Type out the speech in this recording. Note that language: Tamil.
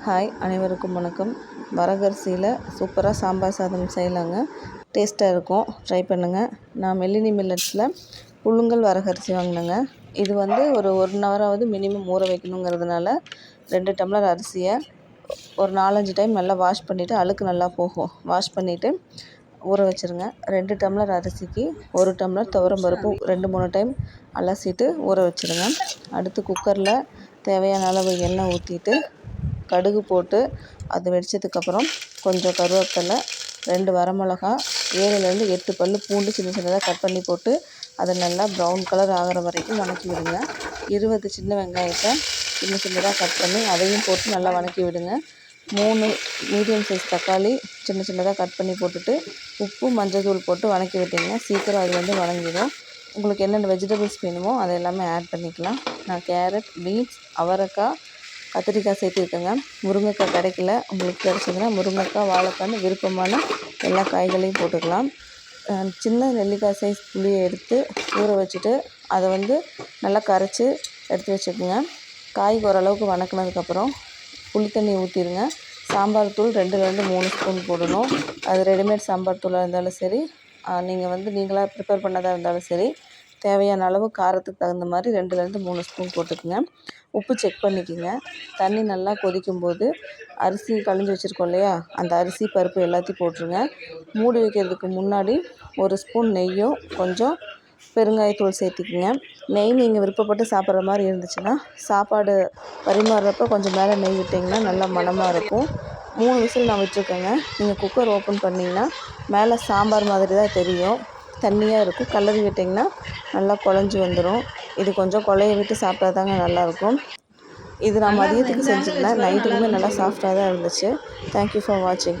ஹாய், அனைவருக்கும் வணக்கம். வரகரிசியில் சூப்பராக சாம்பார் சாதம் செய்யலாங்க. டேஸ்ட்டாக இருக்கும், ட்ரை பண்ணுங்கள். நான் மெல்லினி மில்லட்ஸில் புழுங்கல் வரகரிசி வாங்கினேங்க. இது வந்து ஒரு 1 ஹவராவது மினிமம் ஊற வைக்கணுங்கிறதுனால 2 டம்ளர் அரிசியை ஒரு 4-5 டைம் நல்லா வாஷ் பண்ணிவிட்டு, அழுக்கு நல்லா போகும், வாஷ் பண்ணிவிட்டு ஊற வச்சுருங்க. 2 டம்ளர் அரிசிக்கு 1 டம்ளர் துவரம் பருப்பு 2-3 டைம் அலசிட்டு ஊற வச்சுருங்க. அடுத்து குக்கரில் தேவையான அளவு எண்ணெய் ஊற்றிட்டு கடுகு போட்டு அது வெடித்ததுக்கப்புறம் கொஞ்சம் கருவேப்பிலை, 2 வரமிளகா, 7லேருந்து 8 பல் பூண்டு சின்ன சின்னதாக கட் பண்ணி போட்டு அதை நல்லா ப்ரௌன் கலர் ஆகிற வரைக்கும் வதக்கி விடுங்க. 20 சின்ன வெங்காயத்தை சின்ன சின்னதாக கட் பண்ணி அதையும் போட்டு நல்லா வதக்கி விடுங்க. 3 மீடியம் சைஸ் தக்காளி சின்ன சின்னதாக கட் பண்ணி போட்டுட்டு உப்பு மஞ்சள் தூள் போட்டு வதக்கி விட்டிங்கன்னா சீக்கிரம் அது வந்து வதங்கிடும். உங்களுக்கு என்னென்ன வெஜிடபிள்ஸ் வேணுமோ அதை எல்லாமே ஆட் பண்ணிக்கலாம். நான் கேரட், பீன்ஸ், அவரைக்காய், கத்திரிக்காய் சேர்த்துருக்கேங்க. முருங்கைக்காய் கிடைக்கல, உங்களுக்கு கிடச்சிதுன்னா முருங்கைக்காய், வாழைக்காய்னு விருப்பமான எல்லா காய்களையும் போட்டுக்கலாம். சின்ன நெல்லிக்காய் சைஸ் புளியை எடுத்து ஊற வச்சுட்டு அதை வந்து நல்லா கரைச்சி எடுத்து வச்சுக்கோங்க. காய் ஓரளவுக்கு வதக்குனதுக்கப்புறம் புளி தண்ணி ஊற்றிடுங்க. சாம்பார் தூள் 2லேருந்து 3 ஸ்பூன் போடணும். அது ரெடிமேட் சாம்பார் தூளாக இருந்தாலும் சரி, நீங்கள் வந்து நீங்களாக ப்ரிப்பேர் பண்ணதாக இருந்தாலும் சரி, தேவையான அளவு காரத்துக்கு தகுந்த மாதிரி 2லேருந்து 3 ஸ்பூன் போட்டுக்குங்க. உப்பு செக் பண்ணிக்கோங்க. தண்ணி நல்லா கொதிக்கும்போது அரிசி களைஞ்சி வச்சுருக்கோம் இல்லையா, அந்த அரிசி பருப்பு எல்லாத்தையும் போட்டுருங்க. மூடி வைக்கிறதுக்கு முன்னாடி 1 ஸ்பூன் நெய்யும் கொஞ்சம் பெருங்காயத்தூள் சேர்த்திக்குங்க. நெய் நீங்கள் விருப்பப்பட்டு சாப்பிட்ற மாதிரி இருந்துச்சுன்னா சாப்பாடு பரிமாறுறப்ப கொஞ்சம் மேலே நெய் விட்டிங்கன்னா நல்லா மணமாக இருக்கும். 3 விசில் நான் விட்டுருக்கேங்க. நீங்கள் குக்கர் ஓப்பன் பண்ணிங்கன்னா மேலே சாம்பார் மாதிரி தான் தெரியும், தண்ணியாக இருக்கும். கிளறி விட்டிங்கன்னா நல்லா குழஞ்சி வந்துடும். இது கொஞ்சம் குழைய விட்டு சாப்பிட்டா தாங்க நல்லாயிருக்கும். இது நான் மதியத்துக்கு செஞ்சுருந்தேன், நைட்டுக்குமே நல்லா சாஃப்டாக தான் இருந்துச்சு. தேங்க்யூ ஃபார் வாட்சிங்.